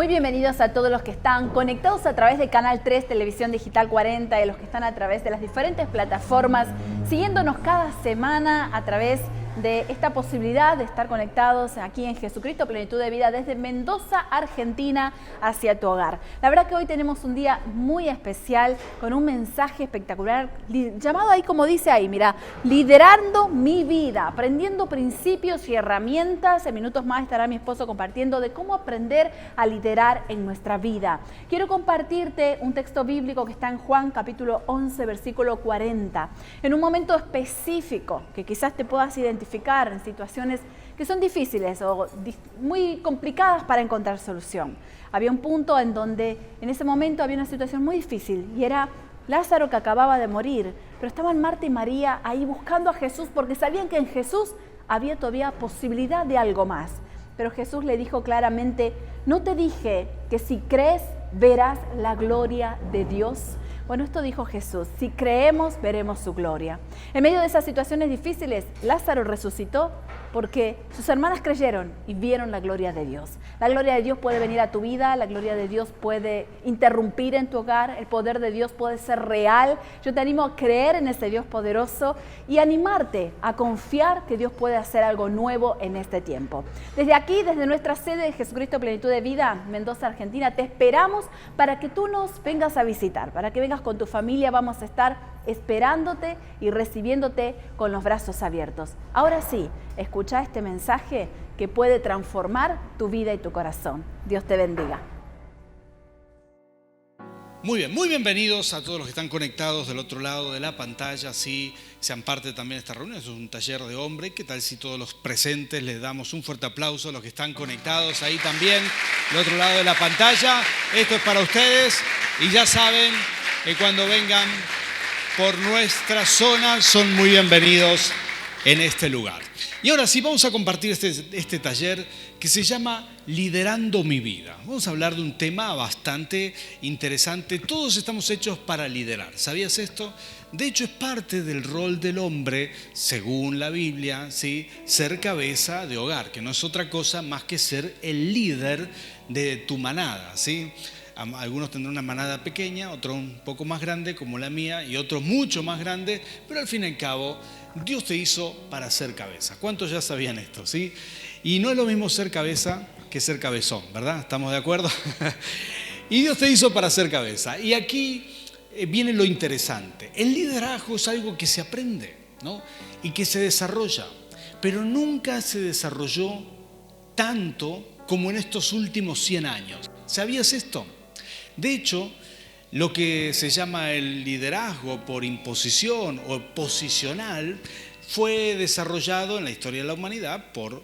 Muy bienvenidos a todos los que están conectados a través de Canal 3, Televisión Digital 40 y los que están a través de las diferentes plataformas, siguiéndonos cada semana a través de esta posibilidad de estar conectados aquí en Jesucristo Plenitud de Vida desde Mendoza, Argentina, hacia tu hogar. La verdad que hoy tenemos un día muy especial con un mensaje espectacular llamado ahí, como dice ahí, mira, liderando mi vida, aprendiendo principios y herramientas. En minutos más estará mi esposo compartiendo de cómo aprender a liderar en nuestra vida. Quiero compartirte un texto bíblico que está en Juan capítulo 11, versículo 40. En un momento específico que quizás te puedas identificar en situaciones que son difíciles o muy complicadas para encontrar solución. Había un punto en donde en ese momento había una situación muy difícil y era Lázaro, que acababa de morir, pero estaban Marta y María ahí buscando a Jesús porque sabían que en Jesús había todavía posibilidad de algo más. Pero Jesús le dijo claramente: ¿no te dije que si crees verás la gloria de Dios? Bueno, esto dijo Jesús: si creemos, veremos su gloria. En medio de esas situaciones difíciles, Lázaro resucitó porque sus hermanas creyeron y vieron la gloria de Dios. La gloria de Dios puede venir a tu vida, la gloria de Dios puede interrumpir en tu hogar, el poder de Dios puede ser real. Yo te animo a creer en ese Dios poderoso y animarte a confiar que Dios puede hacer algo nuevo en este tiempo. Desde aquí, desde nuestra sede de Jesucristo Plenitud de Vida, Mendoza, Argentina, te esperamos para que tú nos vengas a visitar, para que vengas con tu familia. Vamos a estar esperándote y recibiéndote con los brazos abiertos. Ahora sí, escucha este mensaje que puede transformar tu vida y tu corazón. Dios te bendiga. Muy bien, muy bienvenidos a todos los que están conectados del otro lado de la pantalla, sí, sean parte también de esta reunión. Es un taller de hombre. ¿Qué tal si todos los presentes les damos un fuerte aplauso a los que están conectados ahí también, del otro lado de la pantalla? Esto es para ustedes y ya saben que cuando vengan por nuestra zona son muy bienvenidos en este lugar. Y ahora sí, vamos a compartir este taller que se llama Liderando mi vida. Vamos a hablar de un tema bastante interesante. Todos estamos hechos para liderar. ¿Sabías esto? De hecho, es parte del rol del hombre, según la Biblia, ¿sí? Ser cabeza de hogar, que no es otra cosa más que ser el líder de tu manada, ¿sí? Algunos tendrán una manada pequeña, otros un poco más grande como la mía y otros mucho más grandes, pero al fin y al cabo Dios te hizo para ser cabeza. ¿Cuántos ya sabían esto? ¿Sí? Y no es lo mismo ser cabeza que ser cabezón, ¿verdad? ¿Estamos de acuerdo? Y Dios te hizo para ser cabeza. Y aquí viene lo interesante. El liderazgo es algo que se aprende, ¿no? Y que se desarrolla, pero nunca se desarrolló tanto como en estos últimos 100 años. ¿Sabías esto? De hecho, lo que se llama el liderazgo por imposición o posicional fue desarrollado en la historia de la humanidad por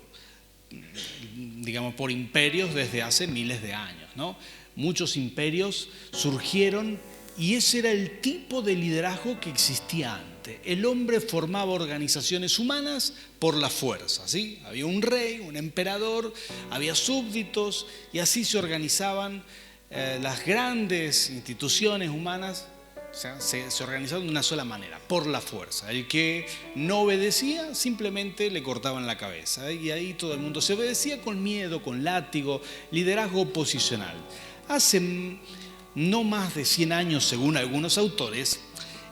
imperios desde hace miles de años, ¿no? Muchos imperios surgieron y ese era el tipo de liderazgo que existía antes. El hombre formaba organizaciones humanas por la fuerza, ¿sí? Había un rey, un emperador, había súbditos y así se organizaban las grandes instituciones humanas. O sea, se organizaban de una sola manera, por la fuerza. El que no obedecía, simplemente le cortaban la cabeza. Y ahí todo el mundo se obedecía con miedo, con látigo, liderazgo posicional. Hace no más de 100 años, según algunos autores,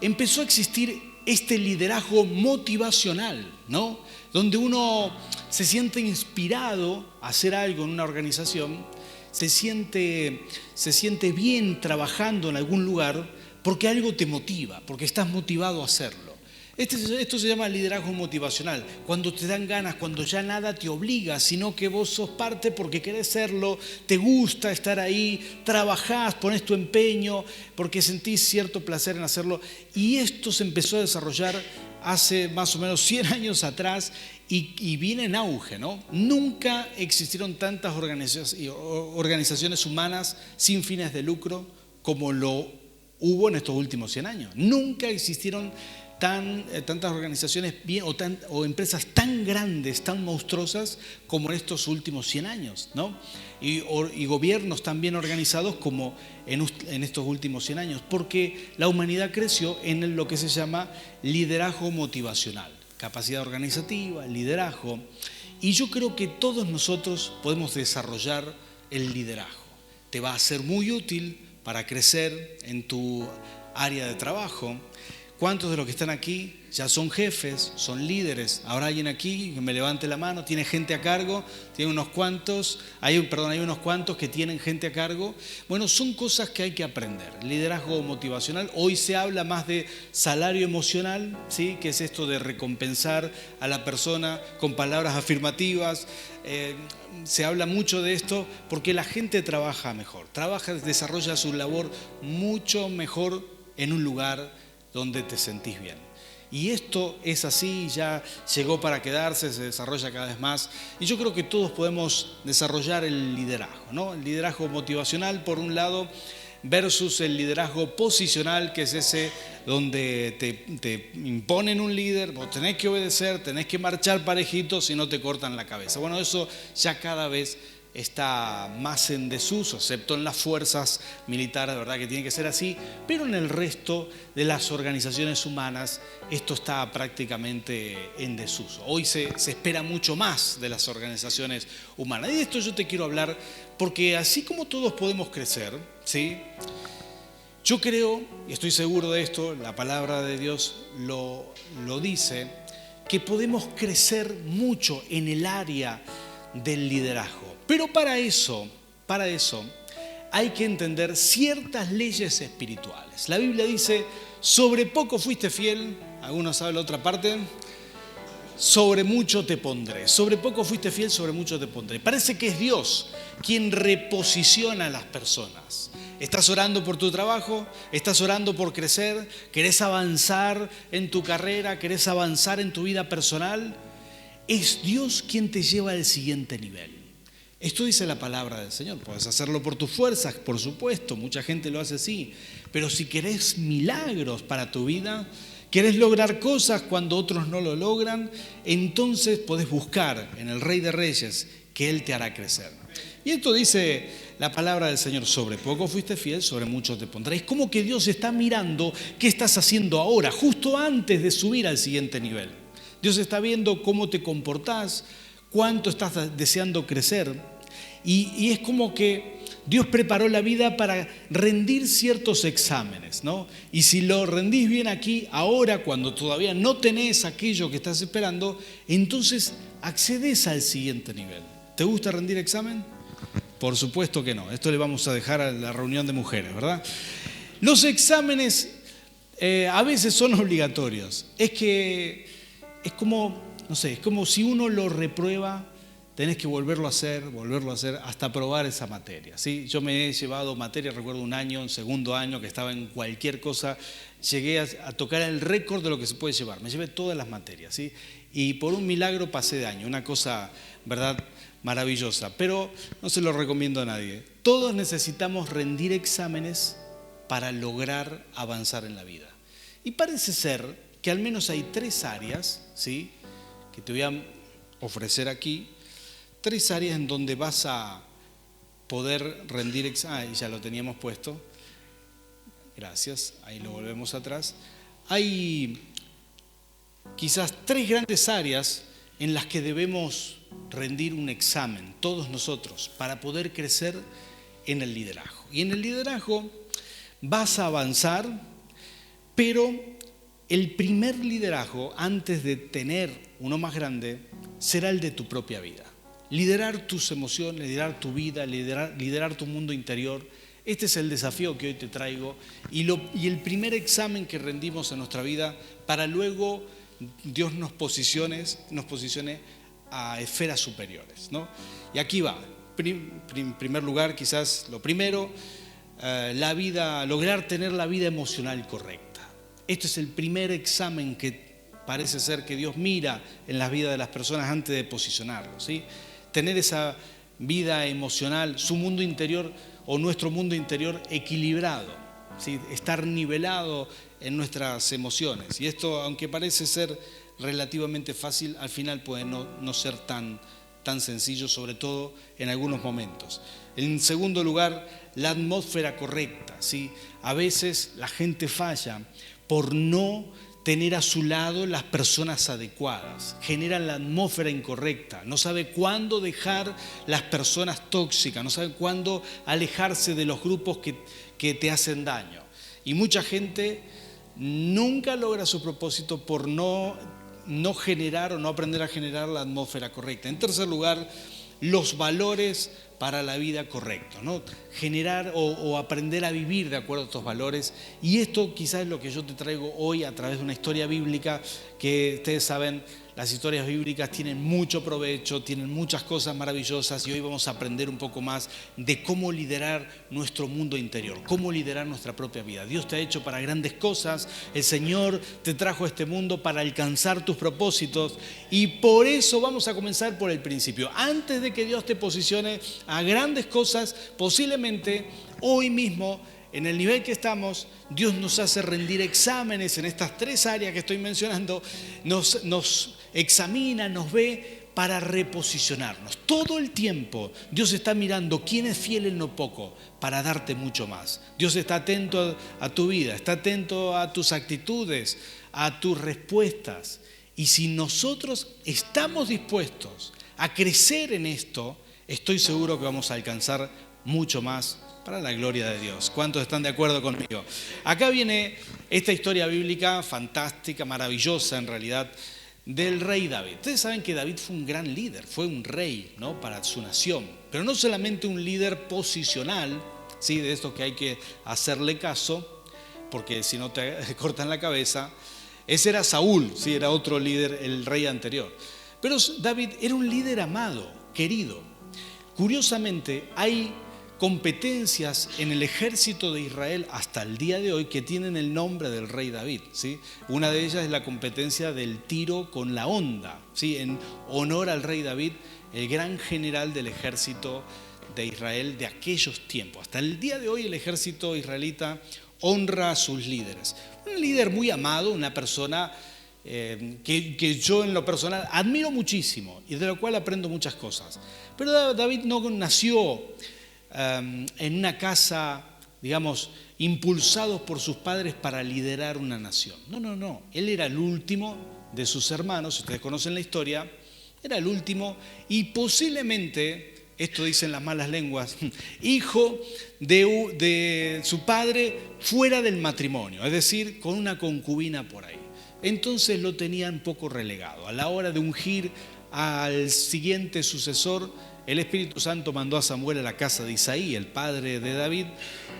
empezó a existir este liderazgo motivacional, ¿no? Donde uno se siente inspirado a hacer algo en una organización, se siente bien trabajando en algún lugar porque algo te motiva, porque estás motivado a hacerlo. Esto se llama liderazgo motivacional, cuando te dan ganas, cuando ya nada te obliga, sino que vos sos parte porque querés serlo, te gusta estar ahí, trabajás, ponés tu empeño, porque sentís cierto placer en hacerlo. Y esto se empezó a desarrollar hace más o menos 100 años atrás y viene en auge, ¿no? Nunca existieron tantas organizaciones humanas sin fines de lucro como lo hubo en estos últimos 100 años. Nunca existieron tantas organizaciones o empresas tan grandes, tan monstruosas como en estos últimos 100 años, ¿no? Y gobiernos tan bien organizados como en estos últimos 100 años, porque la humanidad creció en lo que se llama liderazgo motivacional, capacidad organizativa, liderazgo. Y yo creo que todos nosotros podemos desarrollar el liderazgo. te va a ser muy útil para crecer en tu área de trabajo. ¿Cuántos de los que están aquí ya son jefes, son líderes? Habrá alguien aquí que me levante la mano, tiene gente a cargo, tiene unos cuantos, hay unos cuantos que tienen gente a cargo. Bueno, son cosas que hay que aprender. Liderazgo motivacional. Hoy se habla más de salario emocional, ¿sí? Que es esto de recompensar a la persona con palabras afirmativas. Se habla mucho de esto porque la gente trabaja mejor, desarrolla su labor mucho mejor en un lugar donde te sentís bien. Y esto es así, ya llegó para quedarse, se desarrolla cada vez más. Y yo creo que todos podemos desarrollar el liderazgo, ¿no? El liderazgo motivacional, por un lado, versus el liderazgo posicional, que es ese donde te imponen un líder, vos tenés que obedecer, tenés que marchar parejito, si no te cortan la cabeza. Bueno, eso ya cada vez está más en desuso, excepto en las fuerzas militares, de verdad que tiene que ser así, pero en el resto de las organizaciones humanas esto está prácticamente en desuso. Hoy se espera mucho más de las organizaciones humanas. Y de esto yo te quiero hablar porque así como todos podemos crecer, ¿sí? Yo creo, y estoy seguro de esto, la palabra de Dios lo dice, que podemos crecer mucho en el área del liderazgo. Pero para eso hay que entender ciertas leyes espirituales. La Biblia dice, sobre poco fuiste fiel, ¿algunos saben la otra parte? Sobre mucho te pondré. Sobre poco fuiste fiel, sobre mucho te pondré. Parece que es Dios quien reposiciona a las personas. ¿Estás orando por tu trabajo? ¿Estás orando por crecer? ¿Querés avanzar en tu carrera? ¿Querés avanzar en tu vida personal? Es Dios quien te lleva al siguiente nivel. Esto dice la palabra del Señor. Puedes hacerlo por tus fuerzas, por supuesto, mucha gente lo hace así. Pero si querés milagros para tu vida, querés lograr cosas cuando otros no lo logran, entonces podés buscar en el Rey de Reyes que Él te hará crecer. Y esto dice la palabra del Señor, sobre poco fuiste fiel, sobre mucho te pondré. Es como que Dios está mirando qué estás haciendo ahora, justo antes de subir al siguiente nivel. Dios está viendo cómo te comportás, cuánto estás deseando crecer. Y es como que Dios preparó la vida para rendir ciertos exámenes, ¿no? Y si lo rendís bien aquí, ahora cuando todavía no tenés aquello que estás esperando, entonces accedes al siguiente nivel. ¿Te gusta rendir examen? Por supuesto que no. Esto le vamos a dejar a la reunión de mujeres, ¿verdad? Los exámenes a veces son obligatorios. Es como, no sé, es como si uno lo reprueba, tenés que volverlo a hacer hasta aprobar esa materia, ¿sí? Yo me he llevado materia, recuerdo un año, en segundo año, que estaba en cualquier cosa, llegué a tocar el récord de lo que se puede llevar. Me llevé todas las materias, ¿sí? Y por un milagro pasé de año, una cosa, ¿verdad?, maravillosa. Pero no se lo recomiendo a nadie. Todos necesitamos rendir exámenes para lograr avanzar en la vida. Y parece ser que al menos hay 3 áreas, ¿sí?, que te voy a ofrecer aquí, 3 áreas en donde vas a poder rendir exámenes. Ya lo teníamos puesto. Gracias, ahí lo volvemos atrás. Hay quizás 3 grandes áreas en las que debemos rendir un examen, todos nosotros, para poder crecer en el liderazgo. Y en el liderazgo vas a avanzar, pero el primer liderazgo, antes de tener uno más grande, será el de tu propia vida. Liderar tus emociones, liderar tu vida, liderar tu mundo interior. Este es el desafío que hoy te traigo y el primer examen que rendimos en nuestra vida para luego Dios nos posicione a esferas superiores, ¿no? Y aquí va. En primer lugar, quizás lo primero, lograr tener la vida emocional correcta. Este es el primer examen que parece ser que Dios mira en la vida de las personas antes de posicionarlos, ¿sí? Tener esa vida emocional, su mundo interior o nuestro mundo interior equilibrado, ¿sí? Estar nivelado en nuestras emociones. Y esto, aunque parece ser relativamente fácil, al final puede no ser tan sencillo, sobre todo en algunos momentos. En segundo lugar, la atmósfera correcta, ¿sí? A veces la gente falla por no tener a su lado las personas adecuadas, generan la atmósfera incorrecta, no sabe cuándo dejar las personas tóxicas, no sabe cuándo alejarse de los grupos que te hacen daño. Y mucha gente nunca logra su propósito por no generar o no aprender a generar la atmósfera correcta. En tercer lugar, los valores para la vida correctos, ¿no? Generar o aprender a vivir de acuerdo a estos valores. Y esto quizás es lo que yo te traigo hoy a través de una historia bíblica que ustedes saben, las historias bíblicas tienen mucho provecho, tienen muchas cosas maravillosas y hoy vamos a aprender un poco más de cómo liderar nuestro mundo interior, cómo liderar nuestra propia vida. Dios te ha hecho para grandes cosas, el Señor te trajo a este mundo para alcanzar tus propósitos y por eso vamos a comenzar por el principio. Antes de que Dios te posicione a grandes cosas, posiblemente hoy mismo, en el nivel que estamos, Dios nos hace rendir exámenes en estas tres áreas que estoy mencionando, nos examina, nos ve para reposicionarnos. Todo el tiempo Dios está mirando quién es fiel en lo poco para darte mucho más. Dios está atento a tu vida, está atento a tus actitudes, a tus respuestas. Y si nosotros estamos dispuestos a crecer en esto, estoy seguro que vamos a alcanzar mucho más para la gloria de Dios. ¿Cuántos están de acuerdo conmigo? Acá viene esta historia bíblica fantástica, maravillosa en realidad, del rey David. Ustedes saben que David fue un gran líder, fue un rey, ¿no?, para su nación. Pero no solamente un líder posicional, ¿sí?, de estos que hay que hacerle caso, porque si no te cortan la cabeza. Ese era Saúl, ¿sí?, era otro líder, el rey anterior. Pero David era un líder amado, querido. Curiosamente, hay competencias en el ejército de Israel hasta el día de hoy que tienen el nombre del rey David, ¿sí? Una de ellas es la competencia del tiro con la honda, ¿sí?, en honor al rey David, el gran general del ejército de Israel de aquellos tiempos. Hasta el día de hoy el ejército israelita honra a sus líderes. Un líder muy amado, una persona que yo en lo personal admiro muchísimo y de lo cual aprendo muchas cosas. Pero David no nació en una casa, digamos, impulsados por sus padres para liderar una nación. No. Él era el último de sus hermanos, ustedes conocen la historia, era el último y posiblemente, esto dicen las malas lenguas, hijo de su padre fuera del matrimonio, es decir, con una concubina por ahí. Entonces lo tenían poco relegado. A la hora de ungir al siguiente sucesor, el Espíritu Santo mandó a Samuel a la casa de Isaí, el padre de David,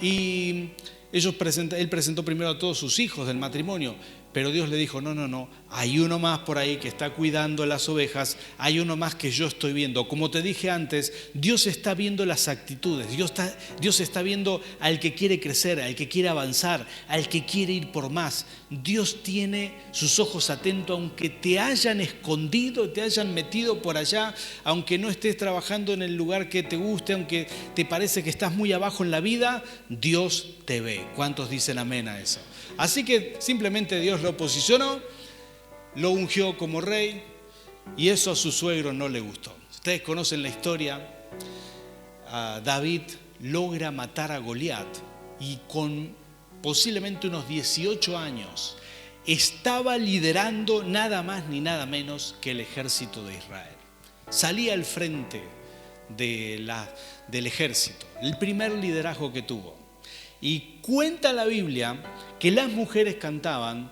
y él presentó primero a todos sus hijos del matrimonio, pero Dios le dijo, no, hay uno más por ahí que está cuidando las ovejas, hay uno más que yo estoy viendo. Como te dije antes, Dios está viendo las actitudes, Dios está viendo al que quiere crecer, al que quiere avanzar, al que quiere ir por más. Dios tiene sus ojos atentos, aunque te hayan escondido, te hayan metido por allá, aunque no estés trabajando en el lugar que te guste, aunque te parece que estás muy abajo en la vida, Dios te ve. ¿Cuántos dicen amén a eso? Así que simplemente Dios lo posicionó, lo ungió como rey y eso a su suegro no le gustó. Ustedes conocen la historia, David logra matar a Goliat y con posiblemente unos 18 años estaba liderando nada más ni nada menos que el ejército de Israel. Salía al frente del ejército, el primer liderazgo que tuvo. Y cuenta la Biblia que las mujeres cantaban,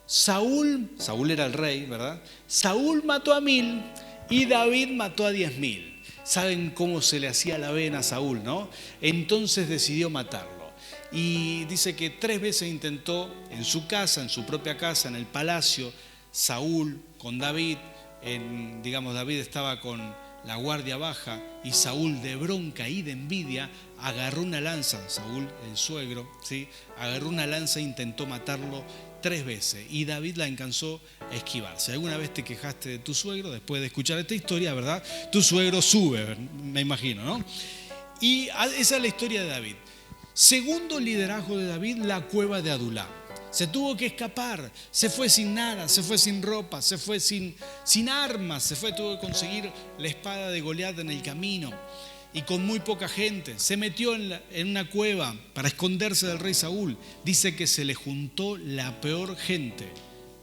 Saúl era el rey, ¿verdad? Saúl mató a 1000 y David mató a 10.000. ¿Saben cómo se le hacía la vena a Saúl, no? Entonces decidió matarlo. Y dice que 3 veces intentó en su casa, en su propia casa, en el palacio, Saúl con David. David estaba con la guardia baja y Saúl, de bronca y de envidia, agarró una lanza, Saúl, el suegro, ¿sí?, agarró una lanza e intentó matarlo 3 veces y David la alcanzó a esquivar. Si alguna vez te quejaste de tu suegro después de escuchar esta historia, ¿verdad? Tu suegro sube, me imagino, ¿no? Y esa es la historia de David. Segundo liderazgo de David, la cueva de Adulam. Se tuvo que escapar, se fue sin nada, se fue sin ropa, se fue sin armas, tuvo que conseguir la espada de Goliat en el camino y con muy poca gente. Se metió en una cueva para esconderse del rey Saúl. Dice que se le juntó la peor gente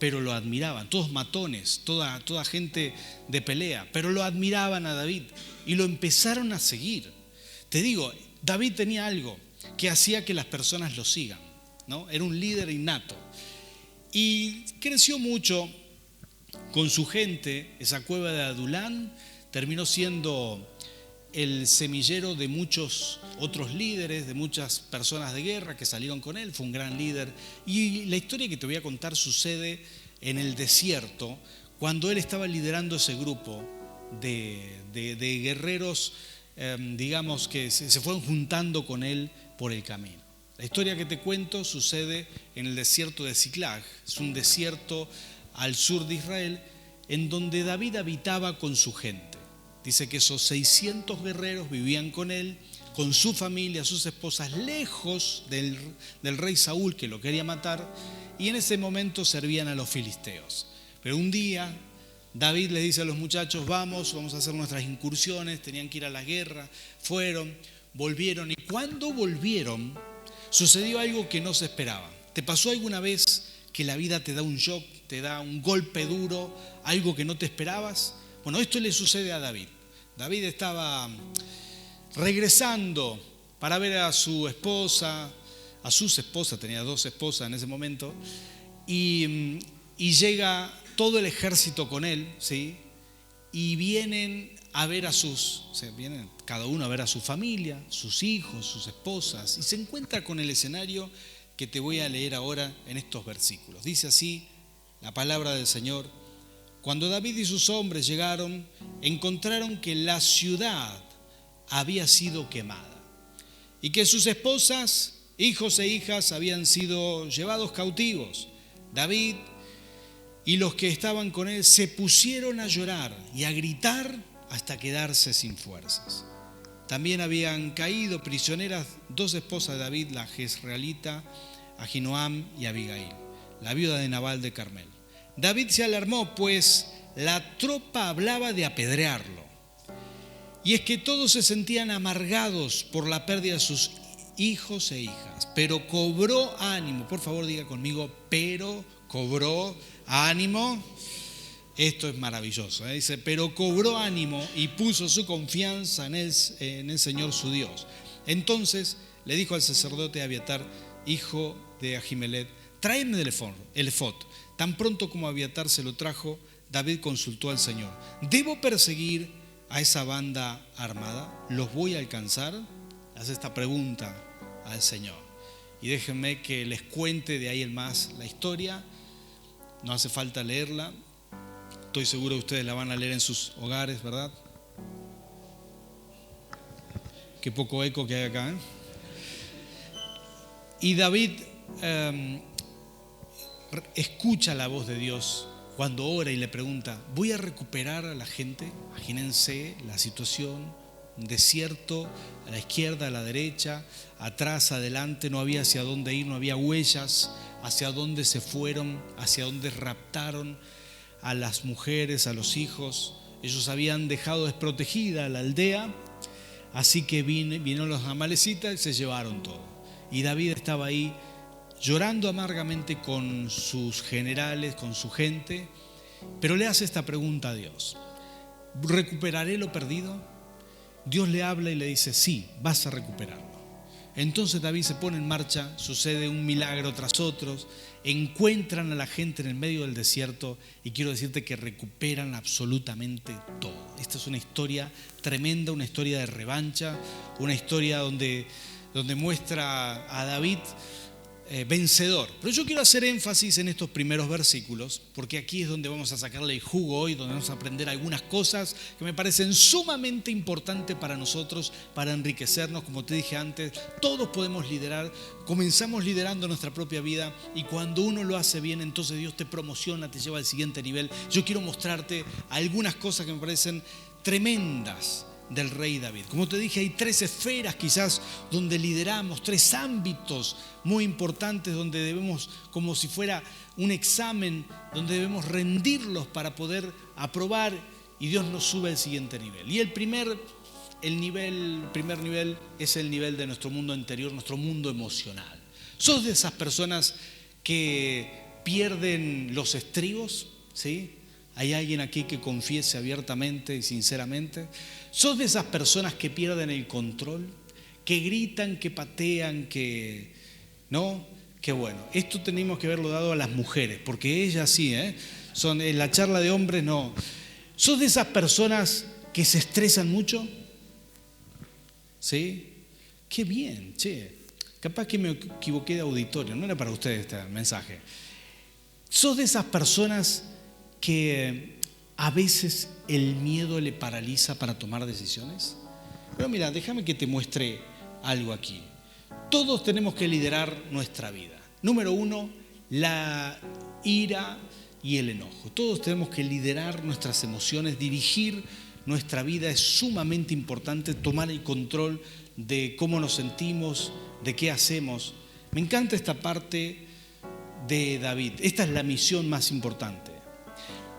pero lo admiraban, todos matones, toda gente de pelea, pero lo admiraban a David y lo empezaron a seguir. Te digo, David tenía algo que hacía que las personas lo sigan, ¿no? Era un líder innato y creció mucho con su gente. Esa cueva de Adulán terminó siendo el semillero de muchos otros líderes, de muchas personas de guerra que salieron con él. Fue un gran líder. Y la historia que te voy a contar sucede en el desierto, cuando él estaba liderando ese grupo de guerreros, digamos, que se fueron juntando con él por el camino. La historia que te cuento sucede en el desierto de Ziklag. Es un desierto al sur de Israel, en donde David habitaba con su gente. Dice que esos 600 guerreros vivían con él, con su familia, sus esposas, lejos del rey Saúl, que lo quería matar, y en ese momento servían a los filisteos. Pero un día David les dice a los muchachos: vamos a hacer nuestras incursiones. Tenían que ir a la guerra, fueron, volvieron, y cuando volvieron sucedió algo que no se esperaba. ¿Te pasó alguna vez que la vida te da un shock, te da un golpe duro, algo que no te esperabas? Bueno, esto le sucede a David. David estaba regresando para ver a su esposa, a sus esposas, tenía 2 esposas en ese momento, y llega todo el ejército con él, ¿sí? Y vienen cada uno a ver a su familia, sus hijos, sus esposas, y se encuentra con el escenario que te voy a leer ahora en estos versículos. Dice así la palabra del Señor: cuando David y sus hombres llegaron, encontraron que la ciudad había sido quemada y que sus esposas, hijos e hijas habían sido llevados cautivos. David y los que estaban con él se pusieron a llorar y a gritar hasta quedarse sin fuerzas. También habían caído prisioneras 2 esposas de David, la jezreelita Ahinoam y Abigail, la viuda de Nabal de Carmel. David se alarmó, pues la tropa hablaba de apedrearlo. Y es que todos se sentían amargados por la pérdida de sus hijos e hijas. Pero cobró ánimo. Por favor, diga conmigo: pero cobró ánimo. Esto es maravilloso, ¿eh? Dice: pero cobró ánimo y puso su confianza en el Señor su Dios. Entonces le dijo al sacerdote Abiatar, hijo de Ahimelech: tráeme el efod. Tan pronto como Abiatar se lo trajo, David consultó al Señor: ¿debo perseguir a esa banda armada? ¿Los voy a alcanzar? Hace esta pregunta al Señor. Y déjenme que les cuente de ahí en más la historia. No hace falta leerla. Estoy seguro que ustedes la van a leer en sus hogares, ¿verdad? Qué poco eco que hay acá, ¿eh? Y David escucha la voz de Dios cuando ora y le pregunta: ¿voy a recuperar a la gente? Imagínense la situación: un desierto, a la izquierda, a la derecha, atrás, adelante, no había hacia dónde ir, no había huellas hacia dónde se fueron, hacia dónde raptaron a las mujeres, a los hijos. Ellos habían dejado desprotegida la aldea, así que vinieron los amalecitas y se llevaron todo. Y David estaba ahí llorando amargamente con sus generales, con su gente, pero le hace esta pregunta a Dios: ¿recuperaré lo perdido? Dios le habla y le dice: sí, vas a recuperarlo. Entonces David se pone en marcha, sucede un milagro tras otro, encuentran a la gente en el medio del desierto y quiero decirte que recuperan absolutamente todo. Esta es una historia tremenda, una historia de revancha, una historia donde muestra a David vencedor. Pero yo quiero hacer énfasis en estos primeros versículos, porque aquí es donde vamos a sacarle el jugo hoy, donde vamos a aprender algunas cosas que me parecen sumamente importantes para nosotros, para enriquecernos. Como te dije antes, todos podemos liderar, comenzamos liderando nuestra propia vida y cuando uno lo hace bien, entonces Dios te promociona, te lleva al siguiente nivel. Yo quiero mostrarte algunas cosas que me parecen tremendas del rey David. Como te dije, hay 3 esferas quizás donde lideramos, 3 ámbitos muy importantes donde debemos, como si fuera un examen, donde debemos rendirlos para poder aprobar y Dios nos sube al siguiente nivel. Y el primer nivel es el nivel de nuestro mundo interior, nuestro mundo emocional. Sos de esas personas que pierden los estribos, ¿sí? ¿Hay alguien aquí que confiese abiertamente y sinceramente? ¿Sos de esas personas que pierden el control? Que gritan, que patean, que... ¿no? Qué bueno. Esto tenemos que haberlo dado a las mujeres, porque ellas sí, son en la charla de hombres no. ¿Sos de esas personas que se estresan mucho? ¿Sí? Qué bien, che. Capaz que me equivoqué de auditorio, no era para ustedes este mensaje. ¿Sos de esas personas que a veces el miedo le paraliza para tomar decisiones? Pero mira, déjame que te muestre algo aquí. Todos tenemos que liderar nuestra vida. Número 1, la ira y el enojo. Todos tenemos que liderar nuestras emociones, dirigir nuestra vida. Es sumamente importante tomar el control de cómo nos sentimos, de qué hacemos. Me encanta esta parte de David. Esta es la misión más importante.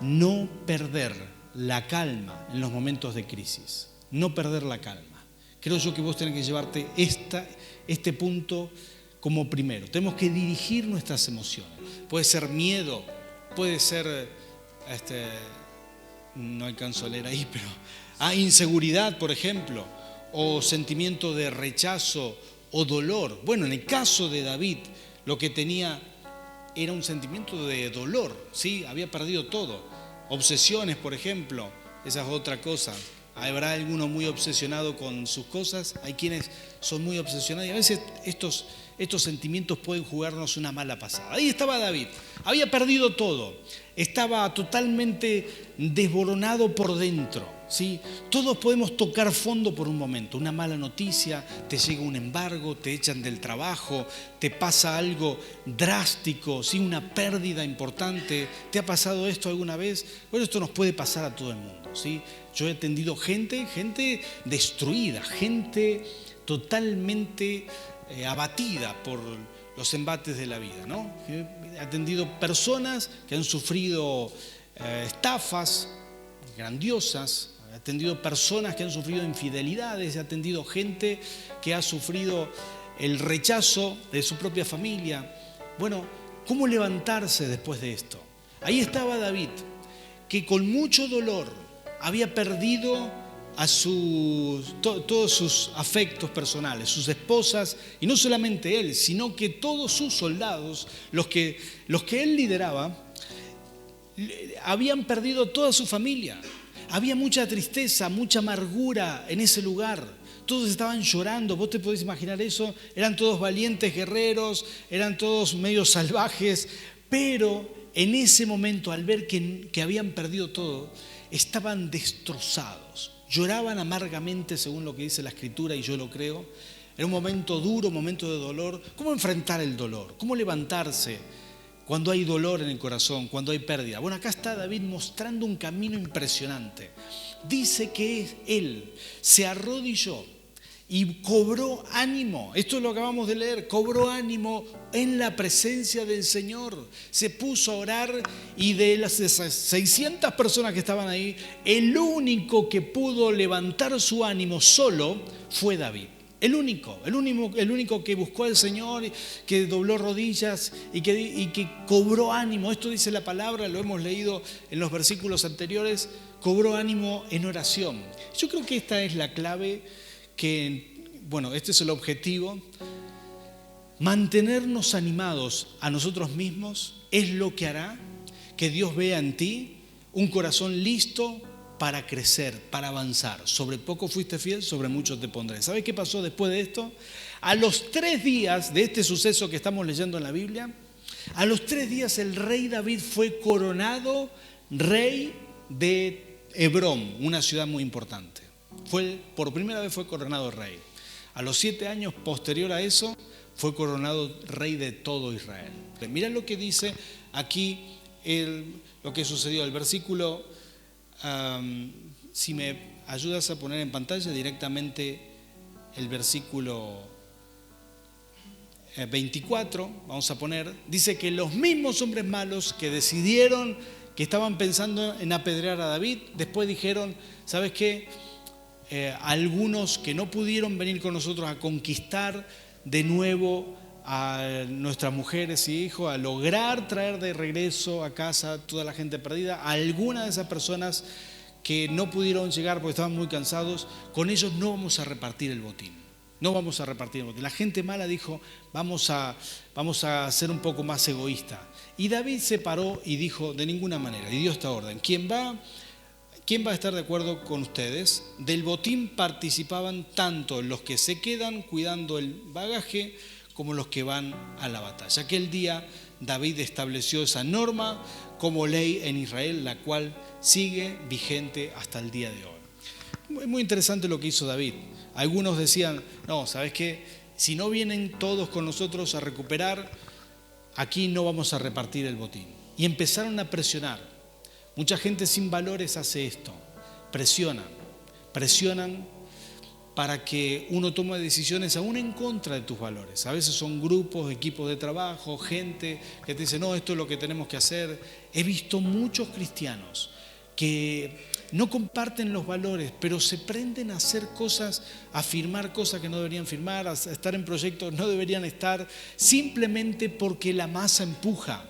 No perder la calma en los momentos de crisis. No perder la calma. Creo yo que vos tenés que llevarte este punto como primero. Tenemos que dirigir nuestras emociones. Puede ser miedo, puede ser, no alcanzo a leer ahí, pero inseguridad, por ejemplo, o sentimiento de rechazo o dolor. Bueno, en el caso de David, lo que tenía era un sentimiento de dolor, ¿sí? Había perdido todo. Obsesiones, por ejemplo, esa es otra cosa. Habrá alguno muy obsesionado con sus cosas, hay quienes son muy obsesionados y a veces estos sentimientos pueden jugarnos una mala pasada. Ahí estaba David, había perdido todo, estaba totalmente desboronado por dentro, ¿sí? Todos podemos tocar fondo por un momento, una mala noticia, te llega un embargo, te echan del trabajo, te pasa algo drástico, ¿sí? Una pérdida importante. ¿Te ha pasado esto alguna vez? Bueno, esto nos puede pasar a todo el mundo, ¿sí? Yo he atendido gente destruida, gente totalmente abatida por los embates de la vida, ¿no? He atendido personas que han sufrido estafas grandiosas, he atendido personas que han sufrido infidelidades, he atendido gente que ha sufrido el rechazo de su propia familia. Bueno, ¿cómo levantarse después de esto? Ahí estaba David, que con mucho dolor había perdido a todos sus afectos personales, sus esposas, y no solamente él, sino que todos sus soldados, los que él lideraba, habían perdido toda su familia. Había mucha tristeza, mucha amargura en ese lugar. Todos estaban llorando, vos te podés imaginar eso. Eran todos valientes guerreros, eran todos medio salvajes, pero en ese momento, al ver que habían perdido todo, estaban destrozados, lloraban amargamente según lo que dice la Escritura, y yo lo creo. Era un momento duro, un momento de dolor. ¿Cómo enfrentar el dolor? ¿Cómo levantarse cuando hay dolor en el corazón, cuando hay pérdida? Bueno, acá está David mostrando un camino impresionante. Dice que él se arrodilló y cobró ánimo. Esto lo acabamos de leer. Cobró ánimo en la presencia del Señor. Se puso a orar, y de las 600 personas que estaban ahí, el único que pudo levantar su ánimo solo fue David. El único que buscó al Señor, que dobló rodillas y que cobró ánimo. Esto dice la palabra, lo hemos leído en los versículos anteriores. Cobró ánimo en oración. Yo creo que esta es la clave, este es el objetivo. Mantenernos animados a nosotros mismos es lo que hará que Dios vea en ti un corazón listo para crecer, para avanzar. Sobre poco fuiste fiel, sobre mucho te pondré. ¿Sabes qué pasó después de esto? A los 3 días de este suceso que estamos leyendo en la Biblia, a los 3 días el rey David fue coronado rey de Hebrón, una ciudad muy importante. Por primera vez fue coronado rey. A los 7 años posterior a eso, fue coronado rey de todo Israel. Mira lo que dice aquí, lo que sucedió. El versículo, si me ayudas a poner en pantalla directamente el versículo 24, vamos a poner, dice que los mismos hombres malos que decidieron, que estaban pensando en apedrear a David, después dijeron, ¿sabes qué? Algunos que no pudieron venir con nosotros a conquistar de nuevo a nuestras mujeres y hijos, a lograr traer de regreso a casa toda la gente perdida. A algunas de esas personas que no pudieron llegar porque estaban muy cansados, con ellos no vamos a repartir el botín. No vamos a repartir el botín. La gente mala dijo, vamos a ser un poco más egoísta. Y David se paró y dijo, de ninguna manera, y dio esta orden: ¿Quién va a estar de acuerdo con ustedes? Del botín participaban tanto los que se quedan cuidando el bagaje como los que van a la batalla. Aquel día David estableció esa norma como ley en Israel, la cual sigue vigente hasta el día de hoy. Es muy interesante lo que hizo David. Algunos decían, no, ¿sabes qué? Si no vienen todos con nosotros a recuperar, aquí no vamos a repartir el botín. Y empezaron a presionar. Mucha gente sin valores hace esto. Presionan para que uno tome decisiones aún en contra de tus valores. A veces son grupos, equipos de trabajo, gente que te dice, no, esto es lo que tenemos que hacer. He visto muchos cristianos que no comparten los valores, pero se prenden a hacer cosas, a firmar cosas que no deberían firmar, a estar en proyectos que no deberían estar, simplemente porque la masa empuja.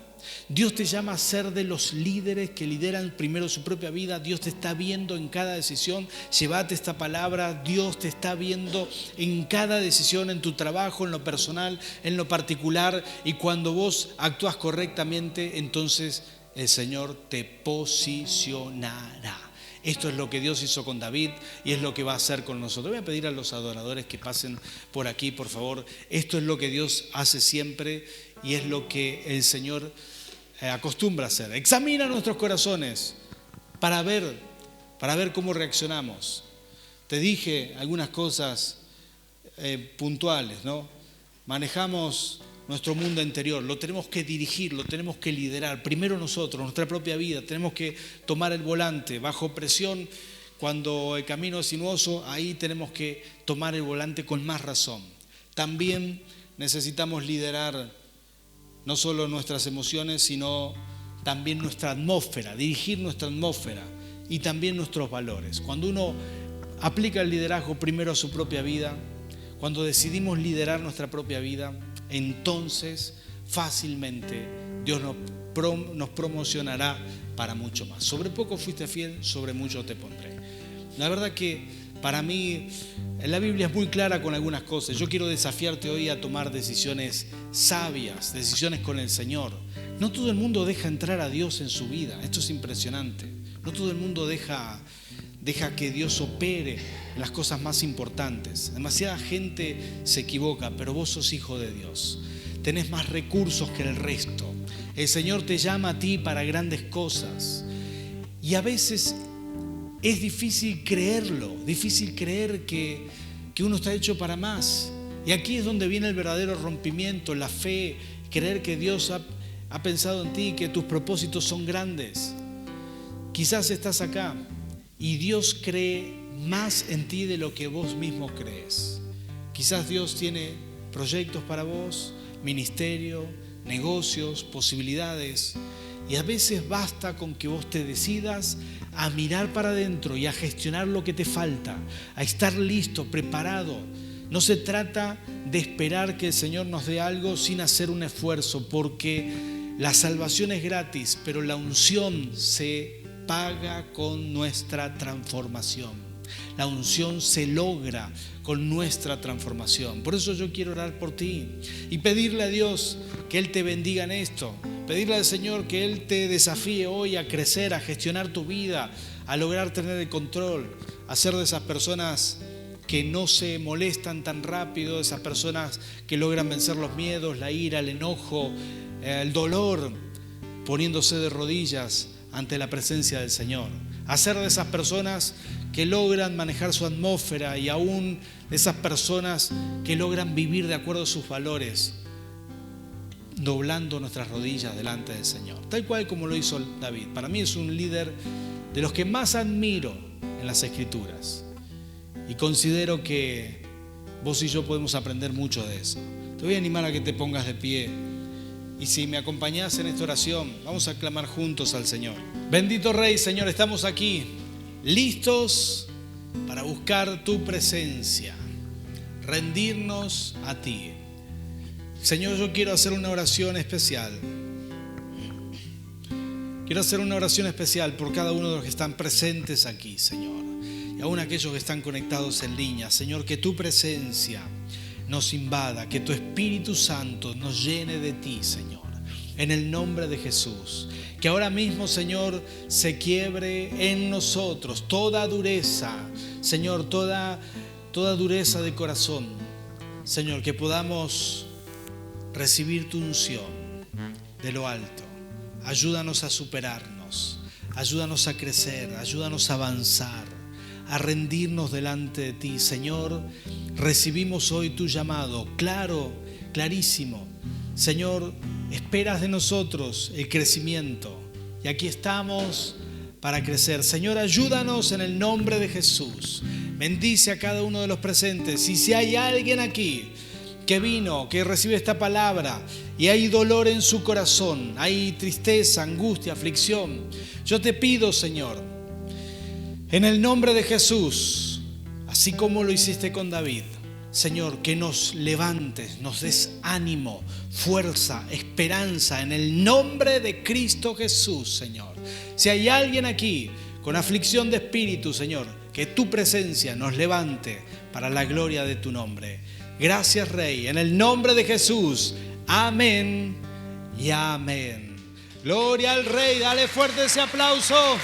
Dios te llama a ser de los líderes que lideran primero su propia vida. Dios te está viendo en cada decisión. Llévate esta palabra. Dios te está viendo en cada decisión, en tu trabajo, en lo personal, en lo particular. Y cuando vos actúas correctamente, entonces el Señor te posicionará. Esto es lo que Dios hizo con David y es lo que va a hacer con nosotros. Voy a pedir a los adoradores que pasen por aquí, por favor. Esto es lo que Dios hace siempre y es lo que el Señor acostumbra a hacer. Examina nuestros corazones para ver cómo reaccionamos. Te dije algunas cosas puntuales, ¿no? Manejamos nuestro mundo interior, lo tenemos que dirigir, lo tenemos que liderar. Primero nosotros, nuestra propia vida, tenemos que tomar el volante. Bajo presión, cuando el camino es sinuoso, ahí tenemos que tomar el volante con más razón. También necesitamos liderar no solo nuestras emociones, sino también nuestra atmósfera, dirigir nuestra atmósfera y también nuestros valores. Cuando uno aplica el liderazgo primero a su propia vida, cuando decidimos liderar nuestra propia vida, entonces fácilmente Dios nos promocionará para mucho más. Sobre poco fuiste fiel, sobre mucho te pondré. La verdad que para mí la Biblia es muy clara con algunas cosas. Yo quiero desafiarte hoy a tomar decisiones sabias, decisiones con el Señor. No todo el mundo deja entrar a Dios en su vida. Esto es impresionante. No todo el mundo deja que Dios opere en las cosas más importantes. Demasiada gente se equivoca, pero vos sos hijo de Dios. Tenés más recursos que el resto. El Señor te llama a ti para grandes cosas. Y a veces es difícil creerlo, difícil creer que uno está hecho para más. Y aquí es donde viene el verdadero rompimiento, la fe, creer que Dios ha pensado en ti, que tus propósitos son grandes. Quizás estás acá y Dios cree más en ti de lo que vos mismo crees. Quizás Dios tiene proyectos para vos, ministerio, negocios, posibilidades. Y a veces basta con que vos te decidas a mirar para adentro y a gestionar lo que te falta, a estar listo, preparado. No se trata de esperar que el Señor nos dé algo sin hacer un esfuerzo, porque la salvación es gratis, pero la unción se paga con nuestra transformación. La unción se logra con nuestra transformación. Por eso yo quiero orar por ti y pedirle a Dios que Él te bendiga en esto. Pedirle al Señor que Él te desafíe hoy a crecer, a gestionar tu vida, a lograr tener el control, a ser de esas personas que no se molestan tan rápido, esas personas que logran vencer los miedos, la ira, el enojo, el dolor, poniéndose de rodillas ante la presencia del Señor. A ser de esas personas que logran manejar su atmósfera y aún de esas personas que logran vivir de acuerdo a sus valores, doblando nuestras rodillas delante del Señor, tal cual como lo hizo David. Para mí es un líder de los que más admiro en las Escrituras y considero que vos y yo podemos aprender mucho de eso. Te voy a animar a que te pongas de pie y si me acompañás en esta oración, vamos a clamar juntos al Señor. Bendito Rey, Señor, estamos aquí listos para buscar tu presencia, rendirnos a ti. Señor, yo quiero hacer una oración especial. Quiero hacer una oración especial por cada uno de los que están presentes aquí, Señor. Y aún aquellos que están conectados en línea. Señor, que tu presencia nos invada, que tu Espíritu Santo nos llene de ti, Señor. En el nombre de Jesús. Que ahora mismo, Señor, se quiebre en nosotros toda dureza, Señor, toda dureza de corazón. Señor, que podamos recibir tu unción de lo alto. Ayúdanos a superarnos, ayúdanos a crecer, ayúdanos a avanzar, a rendirnos delante de ti. Señor, recibimos hoy tu llamado, claro, clarísimo. Señor, esperas de nosotros el crecimiento y aquí estamos para crecer. Señor, ayúdanos en el nombre de Jesús. Bendice a cada uno de los presentes. Y si hay alguien aquí que vino, que recibe esta palabra y hay dolor en su corazón, hay tristeza, angustia, aflicción, yo te pido, Señor, en el nombre de Jesús, así como lo hiciste con David, Señor, que nos levantes, nos des ánimo, fuerza, esperanza en el nombre de Cristo Jesús, Señor. Si hay alguien aquí con aflicción de espíritu, Señor, que tu presencia nos levante para la gloria de tu nombre. Gracias, Rey, en el nombre de Jesús. Amén y amén. Gloria al Rey, dale fuerte ese aplauso.